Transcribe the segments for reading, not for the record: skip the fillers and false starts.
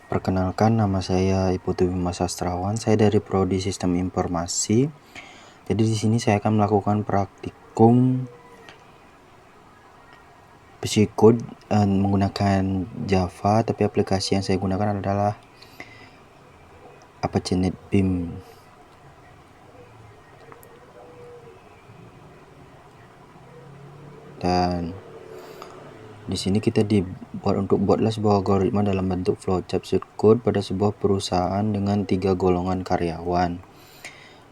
Perkenalkan, nama saya Iputu Bima Sastrawan. Saya dari Prodi Sistem Informasi. Jadi di sini saya akan melakukan praktikum psikode menggunakan Java, tapi aplikasi yang saya gunakan adalah Apache NetBeam. Dan di sini kita buatlah sebuah algoritma dalam bentuk flowchart psikode pada sebuah perusahaan dengan 3 golongan karyawan,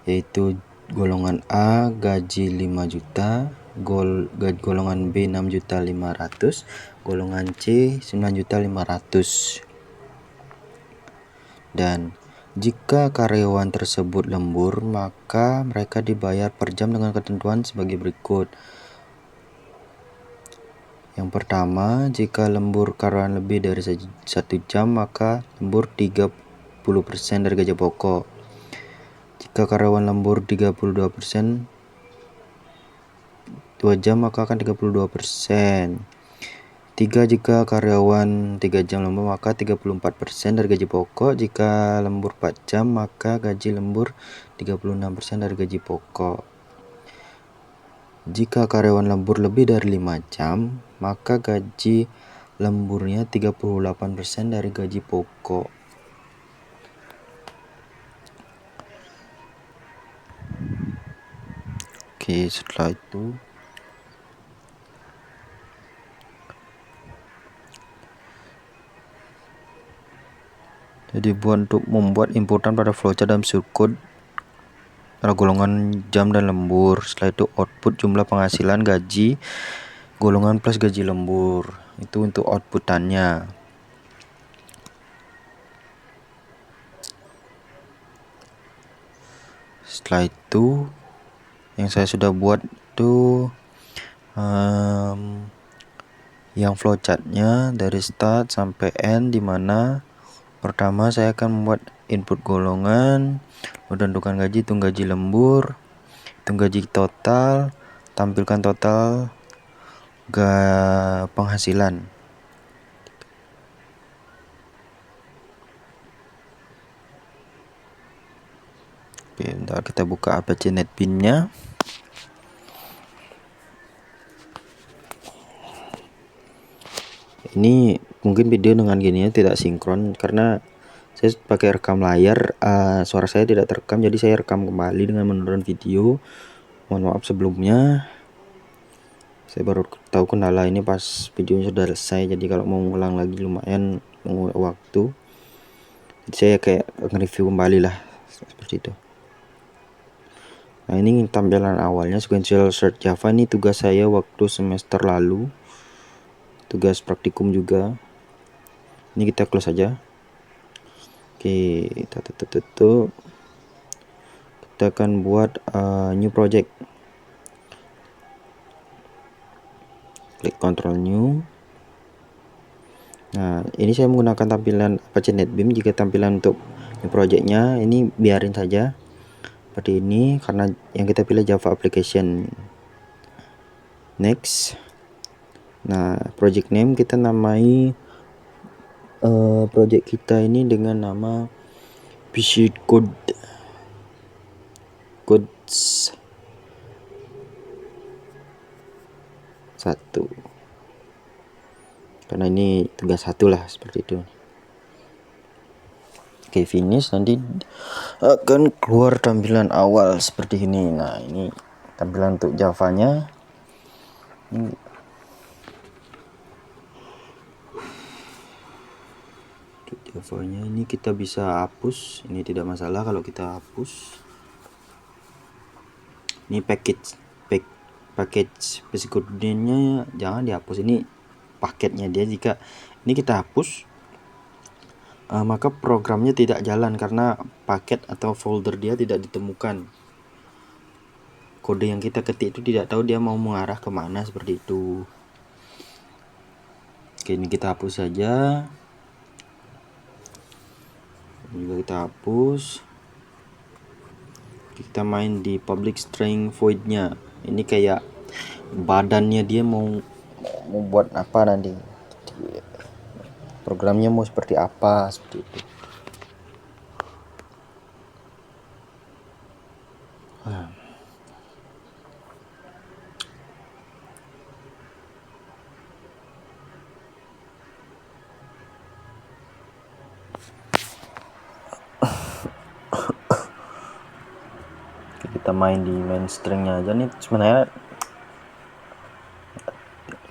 yaitu golongan A gaji 5 juta, golongan B 6.500.000, golongan C 9.500.000. Dan jika karyawan tersebut lembur, maka mereka dibayar per jam dengan ketentuan sebagai berikut. Yang pertama, jika lembur karyawan lebih dari 1 jam, maka lembur 30% dari gaji pokok. Jika karyawan lembur 32% 2 jam, maka akan 32%. 3, jika karyawan 3 jam lembur, maka 34% dari gaji pokok. Jika lembur 4 jam, maka gaji lembur 36% dari gaji pokok. Jika karyawan lembur lebih dari 5 jam, maka gaji lemburnya 38% dari gaji pokok. Oke, setelah itu untuk membuat inputan pada flowchart dalam psikode pada golongan jam dan lembur. Setelah itu output jumlah penghasilan gaji golongan plus gaji lembur. Itu untuk outputannya. Setelah itu yang saya sudah buat itu yang flowchartnya dari start sampai end, dimana pertama saya akan membuat input golongan, tentukan gaji, hitung gaji lembur, hitung gaji total, tampilkan total penghasilan. Oke, bentar kita buka Apache NetBeam-nya. Ini mungkin video dengan gini tidak sinkron karena saya pakai rekam layar, suara saya tidak terekam, jadi saya rekam kembali dengan menurunkan video. Mohon maaf sebelumnya. Saya baru tahu kendala ini pas videonya sudah selesai, jadi kalau mau ngulang lagi lumayan mengulang waktu. Jadi saya kayak nge-review kembali lah, seperti itu. Nah, ini tampilan awalnya sequential search Java. Ini tugas saya waktu semester lalu, tugas praktikum juga. Ini kita close aja. Oke, kita tutup. Kita akan buat new project. Klik Ctrl New. Nah, ini saya menggunakan tampilan Apache NetBeam. Jika tampilan untuk new projectnya ini biarin saja seperti ini karena yang kita pilih Java application. Next. Nah, project name kita namai project kita ini dengan nama Codes 1, karena ini tugas 1 lah, seperti itu. Oke, finish. Nanti akan keluar tampilan awal seperti ini. Nah, ini tampilan untuk Java-nya. Untuk Java-nya ini kita bisa hapus. Ini tidak masalah kalau kita hapus. Ini package psikode-nya jangan dihapus, ini paketnya dia. Jika ini kita hapus, maka programnya tidak jalan karena paket atau folder dia tidak ditemukan. Kode yang kita ketik itu tidak tahu dia mau mengarah kemana, seperti itu. Oke, ini kita hapus saja. Ini juga kita hapus. Kita main di public string void-nya. Ini kayak badannya dia mau buat apa nanti. programnya mau seperti apa, seperti itu. Kita main di main stringnya aja nih, sebenarnya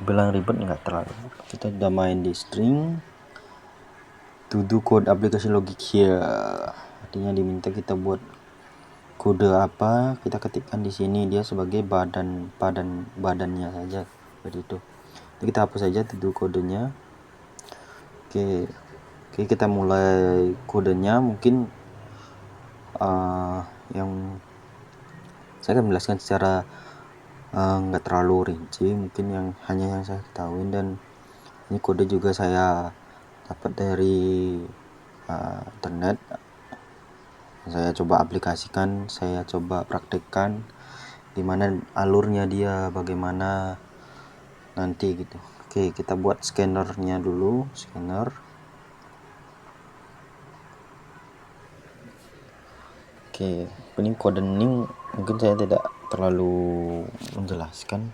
bilang ribet nggak terlalu. Kita udah main di string to do code application logic here, artinya diminta kita buat kode apa, kita ketikkan di sini dia sebagai badannya saja, seperti itu. Jadi kita hapus saja to do kodenya. Oke, kita mulai kodenya. Mungkin yang saya akan menjelaskan secara nggak terlalu rinci, mungkin yang saya ketahui, dan ini kode juga saya dapat dari internet. Saya coba aplikasikan, saya coba praktekkan gimana alurnya dia, bagaimana nanti gitu. Oke, kita buat scannernya dulu, scanner. Oke, ini kode ini mungkin saya tidak terlalu menjelaskan,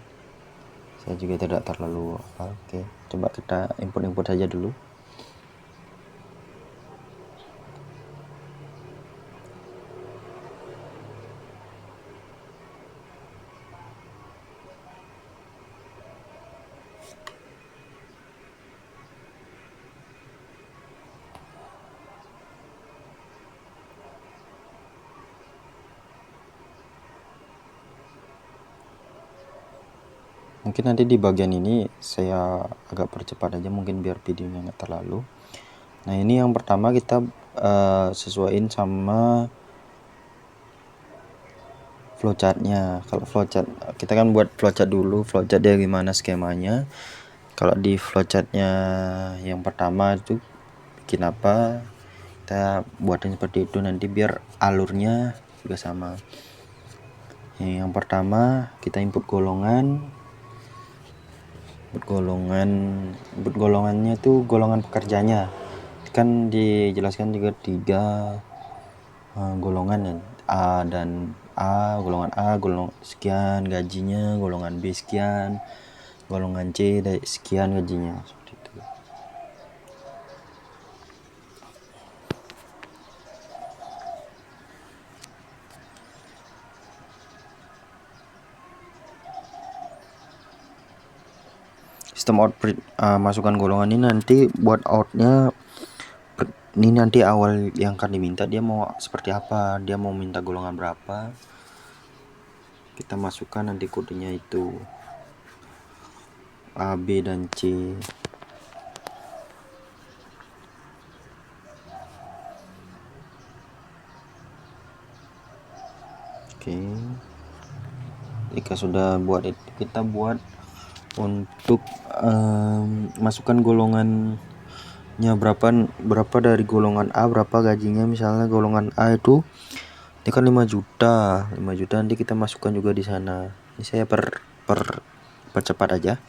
saya juga tidak terlalu apa. Oke, coba kita input saja dulu. Mungkin nanti di bagian ini saya agak percepat aja, mungkin biar videonya nggak terlalu. Nah, ini yang pertama kita sesuaiin sama flowchartnya. Kalau flowchart kita kan buat flowchart dulu, flowchart dia gimana skemanya. Kalau di flowchartnya yang pertama itu bikin apa, kita buatin seperti itu nanti biar alurnya juga sama. Yang pertama kita input golongannya itu golongan pekerjanya, kan dijelaskan juga 3 golongan ya, golongan A sekian gajinya, golongan B sekian, golongan C sekian gajinya, seperti itu. Sistem output masukkan golongan ini nanti buat outnya ini nanti awal yang akan diminta dia mau seperti apa, dia mau minta golongan berapa, kita masukkan nanti kodenya itu A, B, dan C. Oke, jika sudah buat itu, kita buat untuk masukkan golongannya berapa dari golongan A, berapa gajinya. Misalnya golongan A itu ini kan 5 juta nanti kita masukkan juga di sana. Ini saya percepat aja.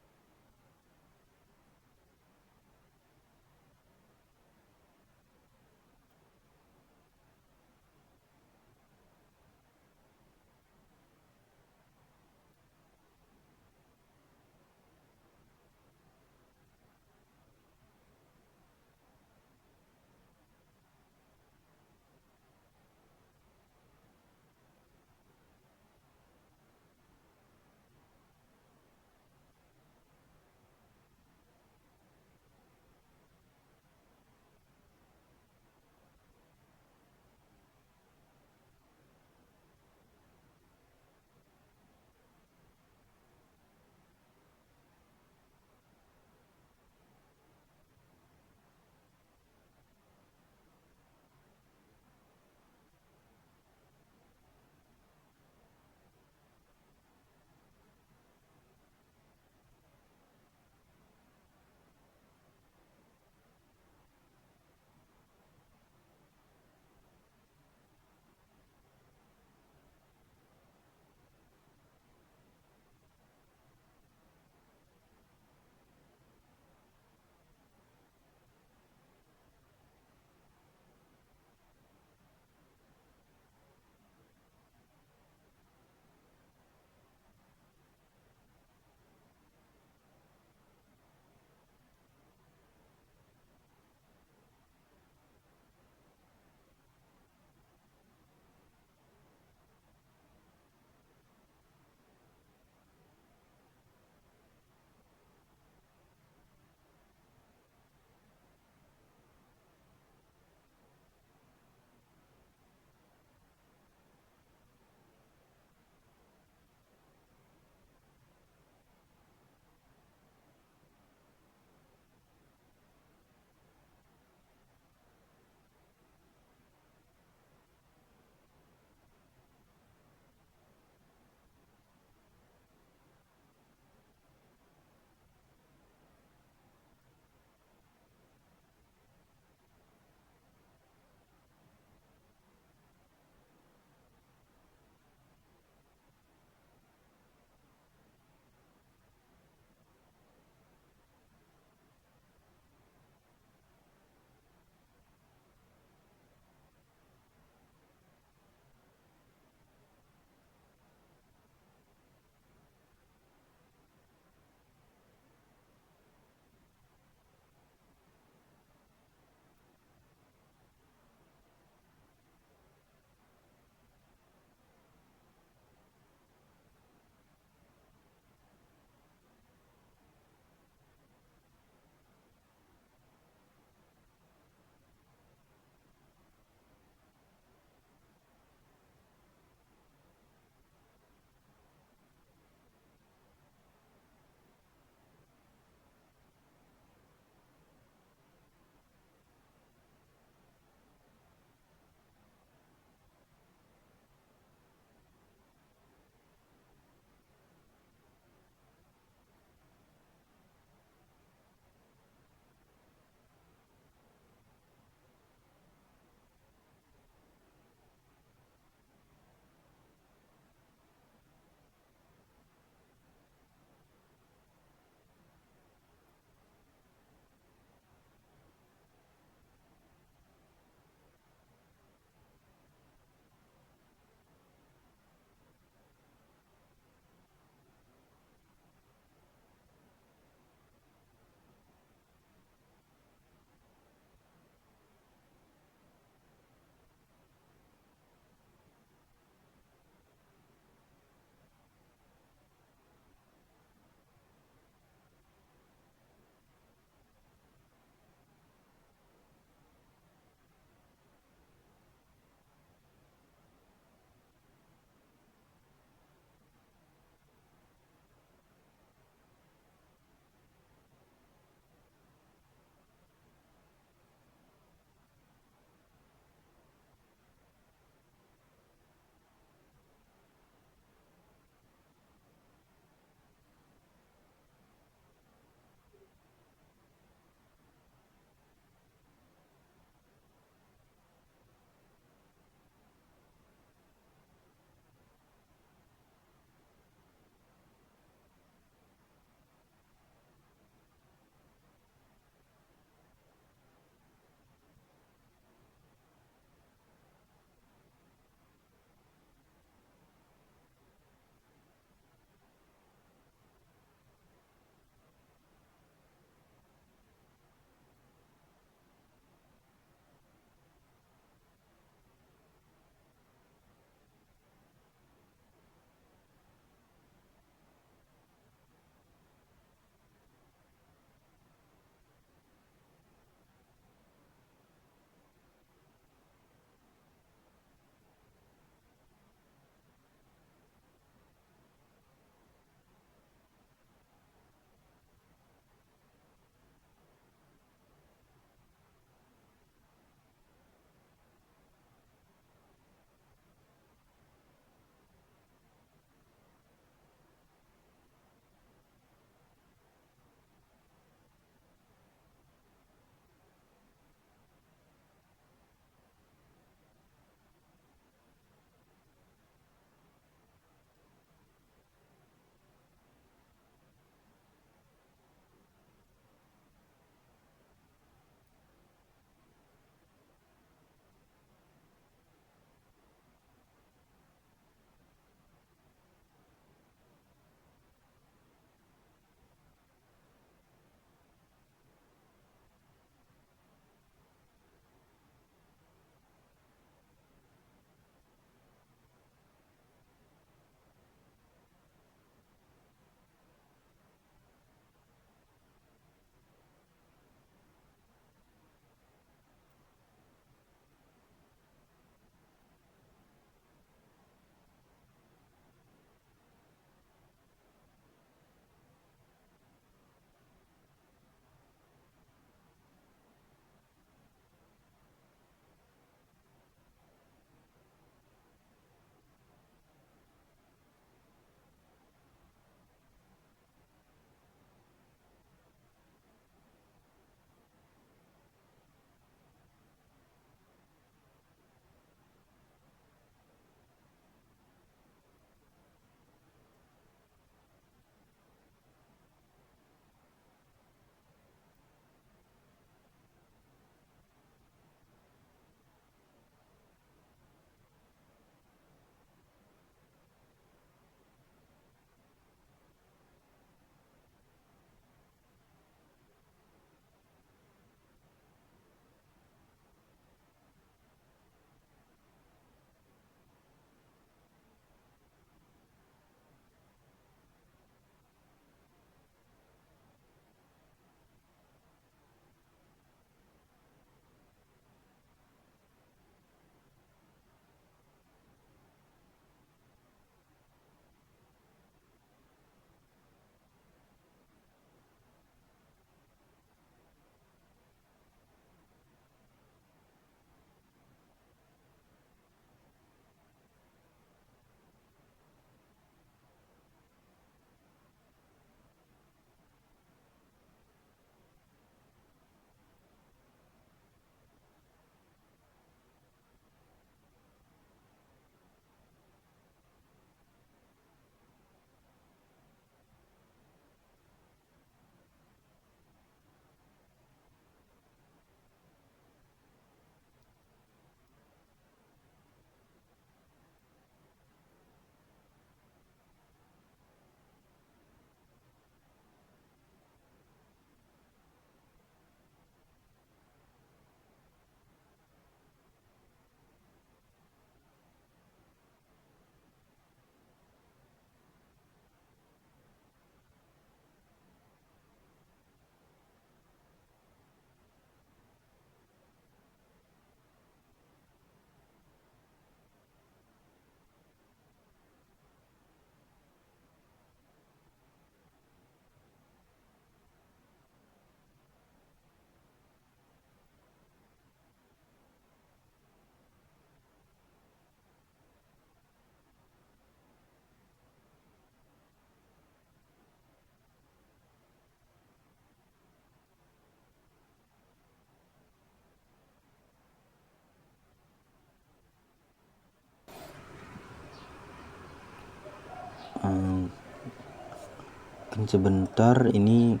Mungkin sebentar, ini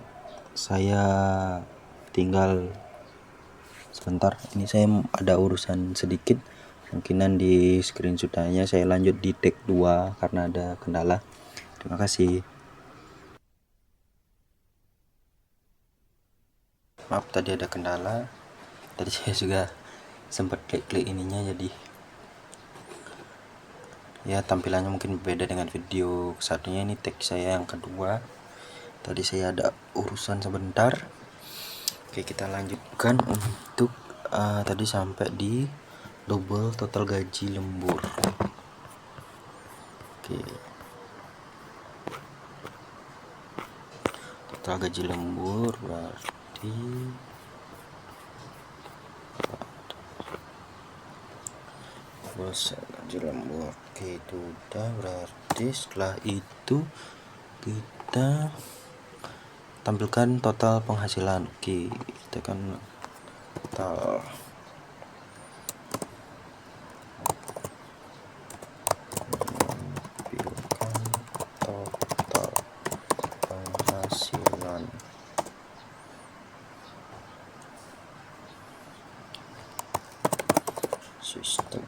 saya tinggal sebentar, ini saya ada urusan sedikit, mungkinan di screenshot-nya saya lanjut di take 2 karena ada kendala. Terima kasih. Maaf tadi ada kendala, tadi saya juga sempat klik ininya, jadi ya tampilannya mungkin beda dengan video satunya. Ini take saya yang kedua, tadi saya ada urusan sebentar. Oke, kita lanjutkan untuk tadi sampai di double total gaji lembur. Oke, total gaji lembur berarti gaji lembur. Oke, itu udah, berarti setelah itu kita tampilkan total penghasilan. Oke, kita kan total penghasilan sistem.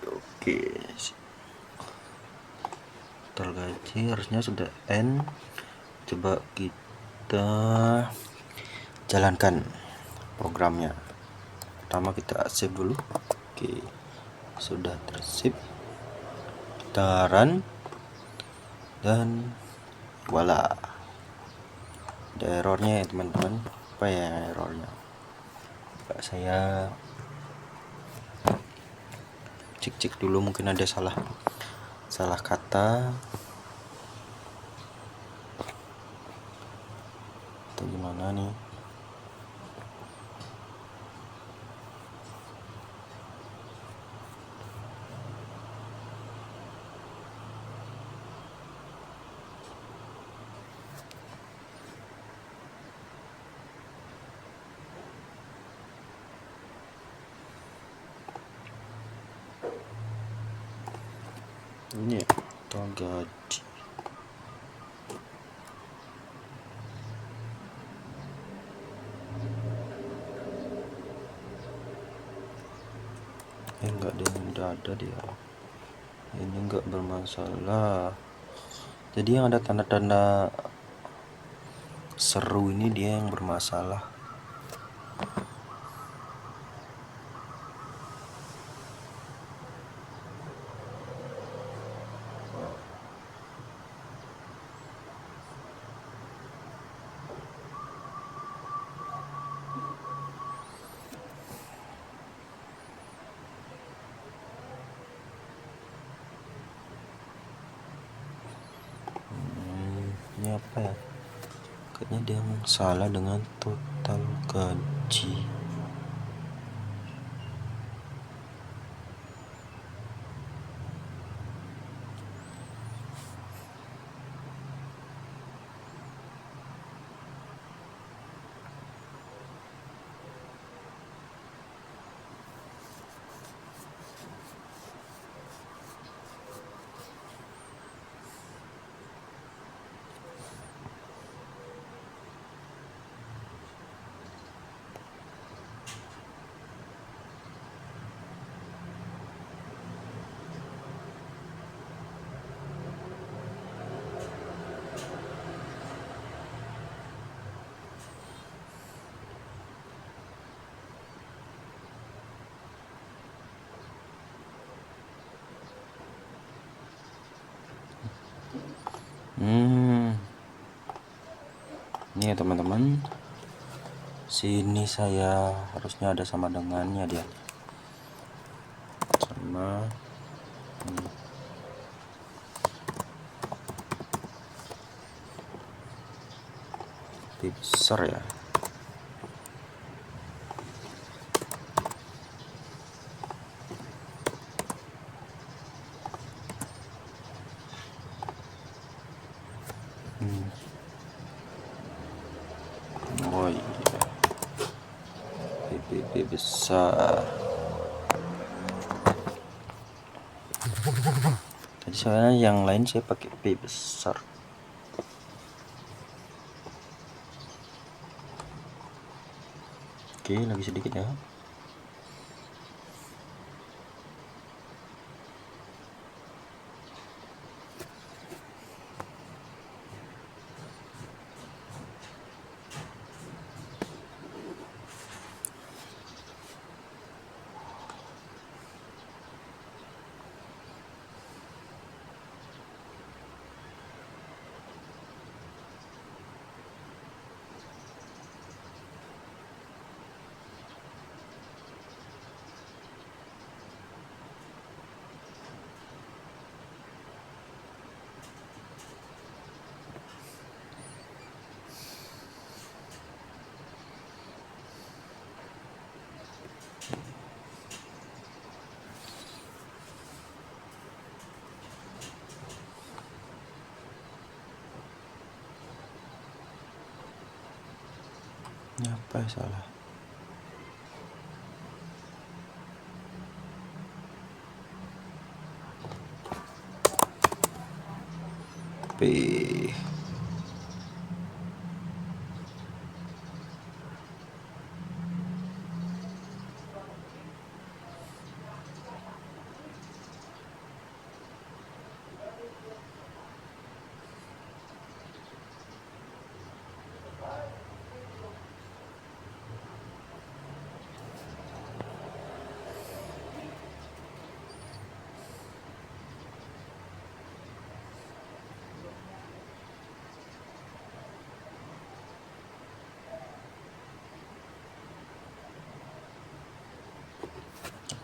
Oke, total gaji harusnya sudah end. Coba kita jalankan programnya. Pertama kita save dulu. Oke, sudah tersave, kita run dan voila, ada errornya ya teman-teman. Apa ya errornya? Saya cek dulu, mungkin ada salah kata atau gimana nih. Ini total gaji. Enggak, dia udah ada dia. Ini enggak bermasalah. Jadi yang ada tanda-tanda seru ini dia yang bermasalah. Ini apa ya? Kayaknya dia yang salah dengan total gaji. Ini ya teman-teman, sini saya harusnya ada sama dengannya dia sama lebih besar ya. Oh iya, PBB besar. Tadi soalnya yang lain saya pakai P besar. Oke, lagi sedikit ya. Ini apa ya salah? P.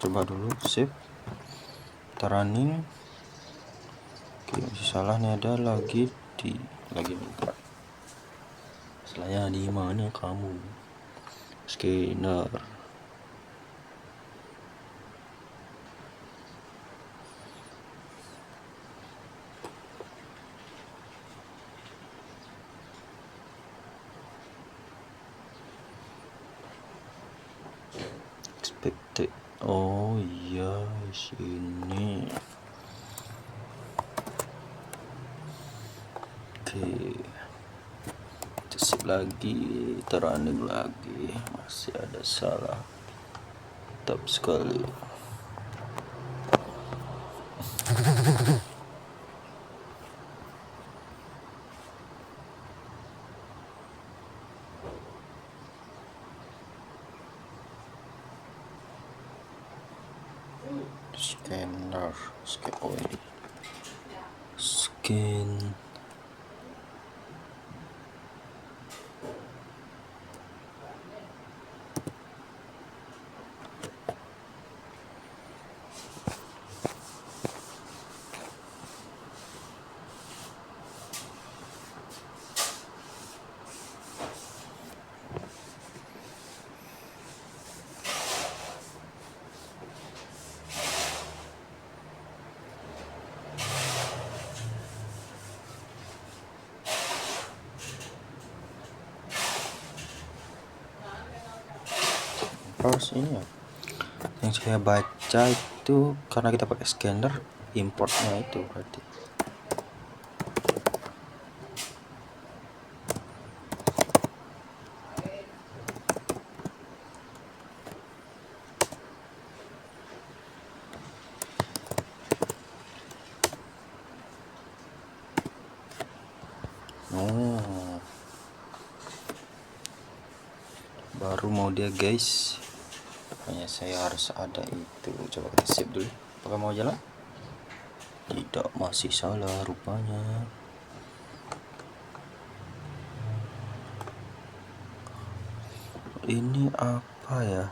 Coba dulu save, kita running. Oke, masih salah nih, ada lagi minta. Masalahnya di mana kamu? Scanner. Expected. Oh iya, sini. Oke, save lagi, running lagi, masih ada salah. Tetap sekali. Scanner, scan. Pas ini ya, yang saya baca itu karena kita pakai scanner, importnya itu berarti. Oh, baru mau dia guys, makanya saya harus ada itu. Coba kita save dulu. Apakah mau jalan? Tidak, masih salah rupanya. Ini apa ya?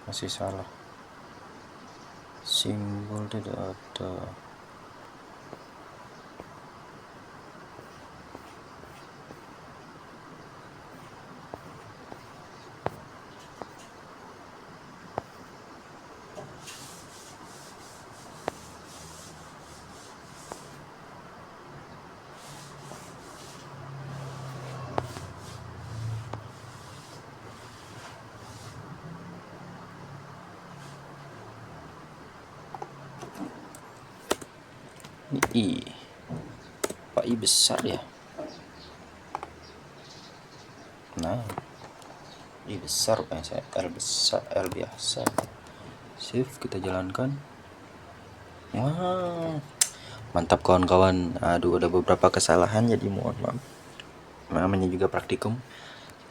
Masih salah, simbol tidak ada. Ini Pak I besar ya. Nah, I besar saya L besar, L biasa. Shift kita jalankan. Wah, mantap kawan-kawan. Aduh, ada beberapa kesalahan jadi mohon maaf. Namanya juga praktikum.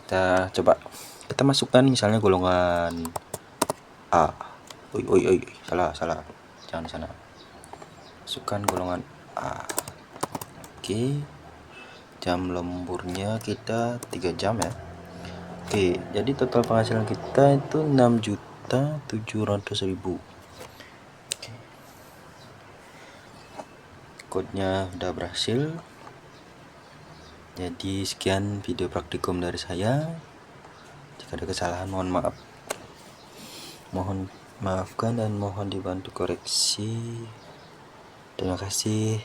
Kita masukkan misalnya golongan A. Oi, salah. Jangan di sana. Masukkan golongan A. Oke. Jam lemburnya kita 3 jam ya. Oke, jadi total penghasilan kita itu 6.700.000. Oke. Kodenya udah berhasil. Jadi sekian video praktikum dari saya. Jika ada kesalahan mohon maaf. Mohon maafkan dan mohon dibantu koreksi. Terima kasih.